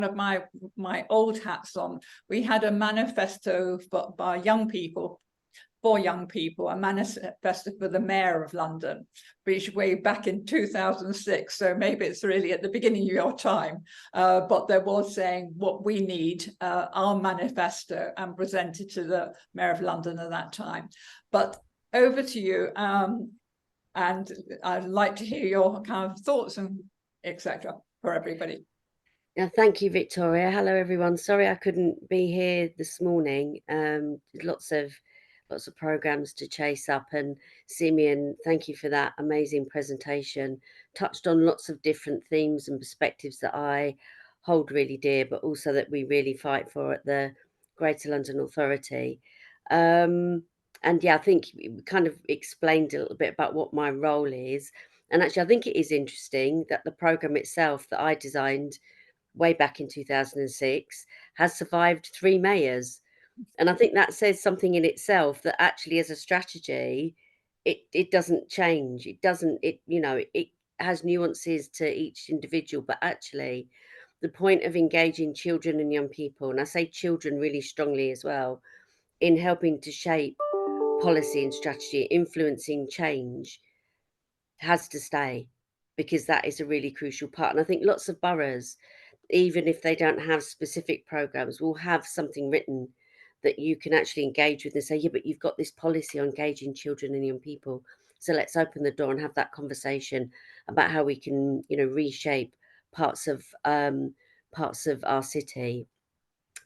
of my old hats on, we had a manifesto by young people, for young people, a manifesto for the Mayor of London, which way back in 2006. So maybe it's really at the beginning of your time, but there was saying what we need, our manifesto, and presented to the Mayor of London at that time. But over to you, and I'd like to hear your kind of thoughts and etc. for everybody. Yeah, thank you, Victoria. Hello, everyone. Sorry I couldn't be here this morning. Lots of programs to chase up, and Simeon, thank you for that amazing presentation. Touched on lots of different themes and perspectives that I hold really dear, but also that we really fight for at the Greater London Authority. And yeah, I think we kind of explained a little bit about what my role is. And actually, I think it is interesting that the program itself that I designed way back in 2006 has survived 3 mayors. And I think that says something in itself, that actually as a strategy, it doesn't change. It doesn't, it has nuances to each individual, but actually the point of engaging children and young people, and I say children really strongly as well, in helping to shape policy and strategy, influencing change, has to stay, because that is a really crucial part. And I think lots of boroughs, even if they don't have specific programs, will have something written that you can actually engage with and say, yeah, but you've got this policy on engaging children and young people. So let's open the door and have that conversation about how we can, reshape parts of our city.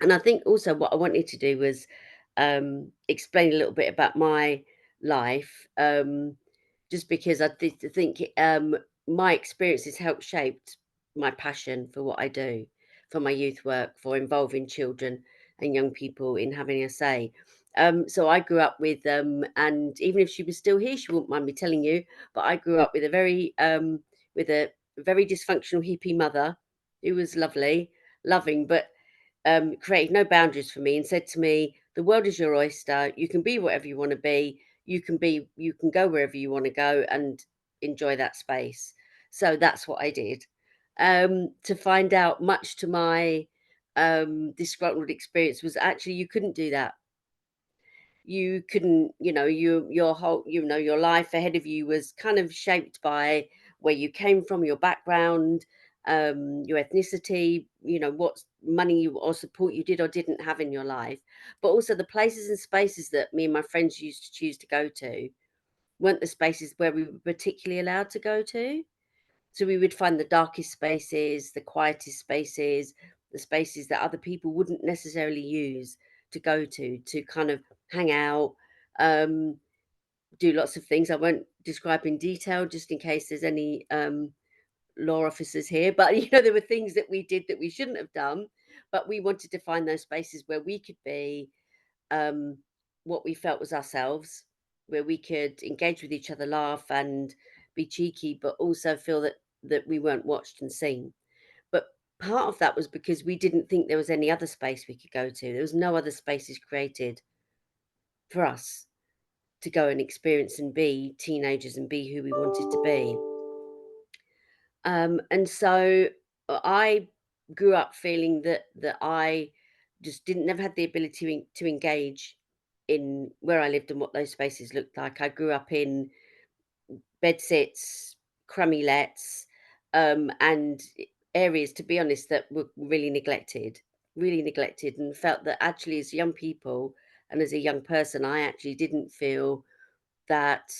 And I think also what I wanted to do was explain a little bit about my life, just because I think my experiences helped shape my passion for what I do, for my youth work, for involving children and young people in having a say. So I grew up with, and even if she was still here, she wouldn't mind me telling you, but I grew up with a very dysfunctional hippie mother who was lovely, loving, but created no boundaries for me and said to me, the world is your oyster. You can be whatever you want to be. You can go wherever you want to go and enjoy that space. So that's what I did. To find out, much to my disgruntled experience, was actually you couldn't do that. You couldn't, your whole, your life ahead of you was kind of shaped by where you came from, your background, your ethnicity, what money or support you did or didn't have in your life, but also the places and spaces that me and my friends used to choose to go to weren't the spaces where we were particularly allowed to go to. So we would find the darkest spaces, the quietest spaces, the spaces that other people wouldn't necessarily use to go to kind of hang out, um, do lots of things. I won't describe in detail just in case there's any law officers here, but there were things that we did that we shouldn't have done, but we wanted to find those spaces where we could be what we felt was ourselves, where we could engage with each other, laugh and be cheeky, but also feel that we weren't watched and seen. But part of that was because we didn't think there was any other space we could go to. There was no other spaces created for us to go and experience and be teenagers and be who we wanted to be. And so I grew up feeling that I just didn't never had the ability to engage in where I lived and what those spaces looked like. I grew up in bedsits, crummy lets, and areas, to be honest, that were really neglected, and felt that actually as young people and as a young person, I actually didn't feel that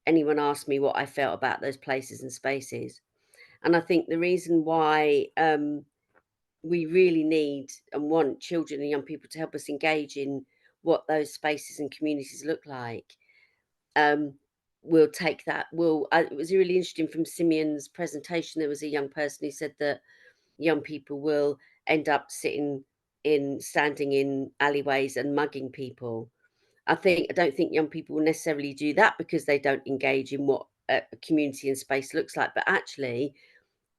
anyone asked me what I felt about those places and spaces. And I think the reason why we really need and want children and young people to help us engage in what those spaces and communities look like, um, we'll take that. It was really interesting from Simeon's presentation. There was a young person who said that young people will end up standing in alleyways and mugging people. I don't think young people will necessarily do that because they don't engage in what a community and space looks like, but actually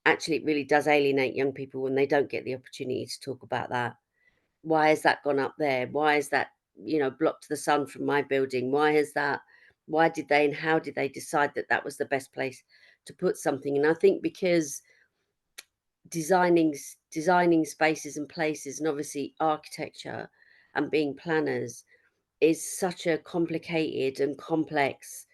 it really does alienate young people when they don't get the opportunity to talk about that. Why has that gone up there? Why is that, blocked the sun from my building? Why did they and how did they decide that that was the best place to put something? And I think because designing spaces and places, and obviously architecture and being planners is such a complicated and complex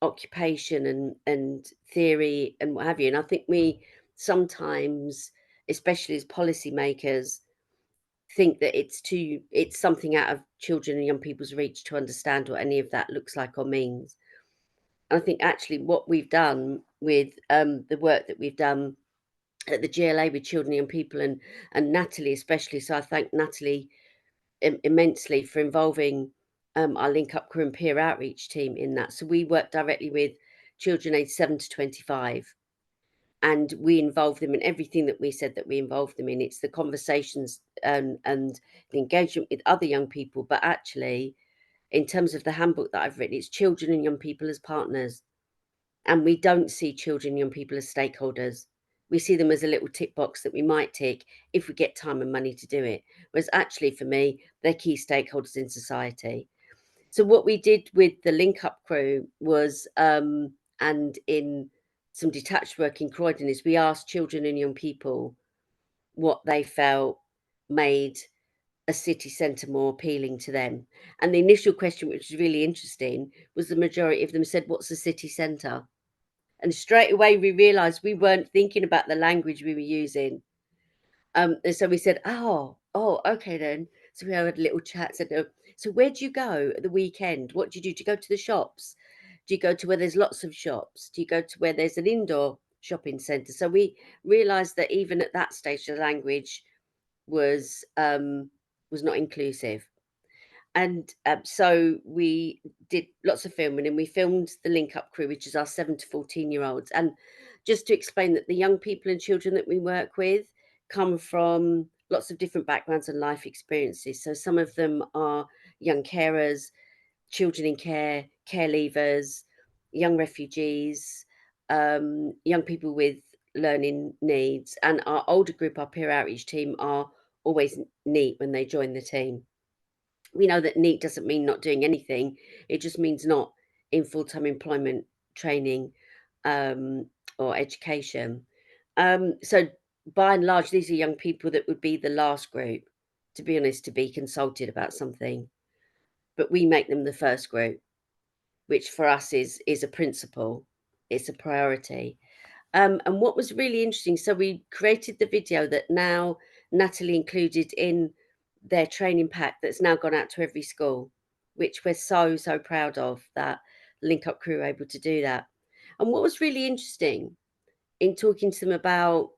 occupation and theory and what have you. And I think we sometimes, especially as policymakers, think that it's something out of children and young people's reach to understand what any of that looks like or means. And I think actually what we've done with the work that we've done at the GLA with children and young people, and Natalie especially. So I thank Natalie immensely for involving our Link Up Crew and peer outreach team in that. So we work directly with children aged 7 to 25, and we involve them in everything that we said that we involve them in. It's the conversations and the engagement with other young people. But actually, in terms of the handbook that I've written, it's children and young people as partners. And we don't see children and young people as stakeholders. We see them as a little tick box that we might tick if we get time and money to do it. Whereas actually, for me, they're key stakeholders in society. So what we did with the Link Up Crew was, and in some detached work in Croydon, is we asked children and young people what they felt made a city centre more appealing to them. And the initial question, which was really interesting, was the majority of them said, "What's a city centre?" And straight away we realised we weren't thinking about the language we were using. And so we said, "Oh, okay then." So we had a little chat, said, "So where do you go at the weekend? What do you do? Do you go to the shops? Do you go to where there's lots of shops? Do you go to where there's an indoor shopping centre?" So we realised that even at that stage, the language was not inclusive. And so we did lots of filming, and we filmed the Link Up Crew, which is our 7 to 14-year-olds. And just to explain that the young people and children that we work with come from lots of different backgrounds and life experiences. So some of them are young carers, children in care, care leavers, young refugees, young people with learning needs. And our older group, our peer outreach team, are always neat when they join the team. We know that NEET doesn't mean not doing anything. It just means not in full-time employment, training, or education. So by and large, these are young people that would be the last group, to be honest, to be consulted about something. But we make them the first group, which for us is a principle. It's a priority. And what was really interesting, so we created the video that now Natalie included in their training pack that's now gone out to every school, which we're so, so proud of, that Link Up Crew were able to do that. And what was really interesting in talking to them about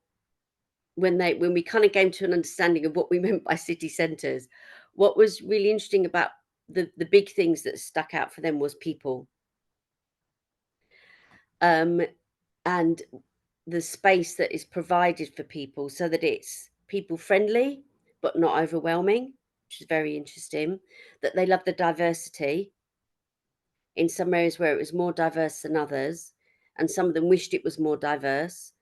when we kind of came to an understanding of what we meant by city centres, what was really interesting about the big things that stuck out for them was people. And the space that is provided for people so that it's people friendly but not overwhelming, which is very interesting. That they love the diversity in some areas where it was more diverse than others, and some of them wished it was more diverse.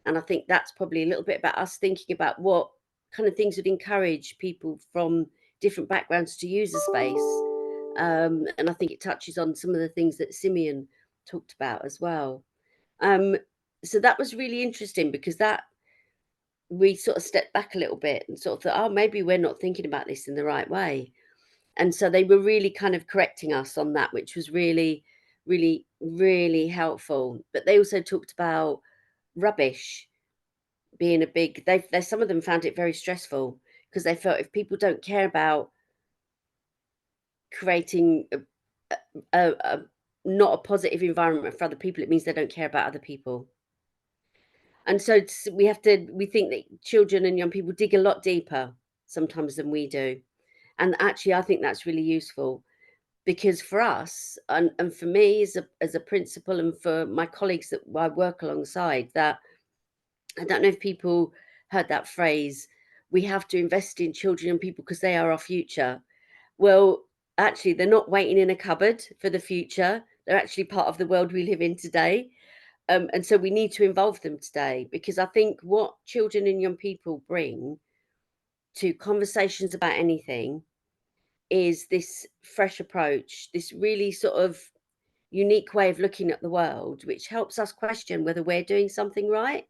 And I think that's probably a little bit about us thinking about what kind of things would encourage people from different backgrounds to use a space. And I think it touches on some of the things that Simeon talked about as well. Um, so that was really interesting because that we sort of stepped back a little bit and sort of thought, oh, maybe we're not thinking about this in the right way. And so they were really kind of correcting us on that, which was really, really, really helpful. But they also talked about rubbish being a big, they some of them found it very stressful because they felt if people don't care about creating a not a positive environment for other people, it means they don't care about other people. And so we think that children and young people dig a lot deeper sometimes than we do. And actually, I think that's really useful because for us and for me as a principal and for my colleagues that I work alongside, that I don't know if people heard that phrase, we have to invest in children and people because they are our future. Well, actually, they're not waiting in a cupboard for the future. They're actually part of the world we live in today. And so we need to involve them today because I think what children and young people bring to conversations about anything is this fresh approach, this really sort of unique way of looking at the world, which helps us question whether we're doing something right.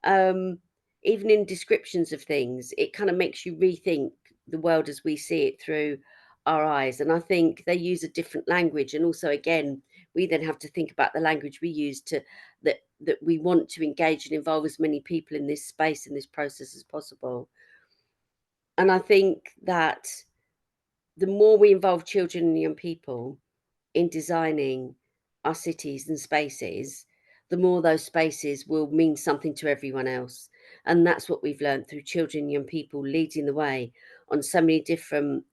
Um, even in descriptions of things, it kind of makes you rethink the world as we see it through our eyes. And I think they use a different language, and also again, we then have to think about the language we use to that we want to engage and involve as many people in this space, in this process, as possible. And I think that the more we involve children and young people in designing our cities and spaces, the more those spaces will mean something to everyone else. And that's what we've learned through children and young people leading the way on so many different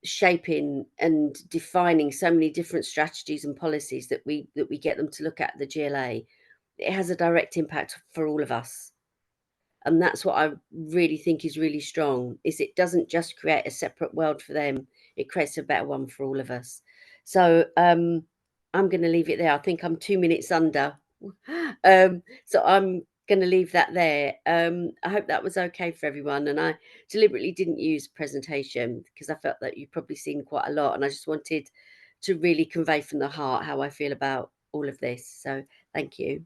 shaping and defining so many different strategies and policies that we get them to look at the GLA. It has a direct impact for all of us. And that's what I really think is really strong, is it doesn't just create a separate world for them, it creates a better one for all of us. So I'm going to leave it there. I think I'm 2 minutes under. So I'm going to leave that there. I hope that was okay for everyone. And I deliberately didn't use presentation because I felt that you've probably seen quite a lot. And I just wanted to really convey from the heart how I feel about all of this. So thank you.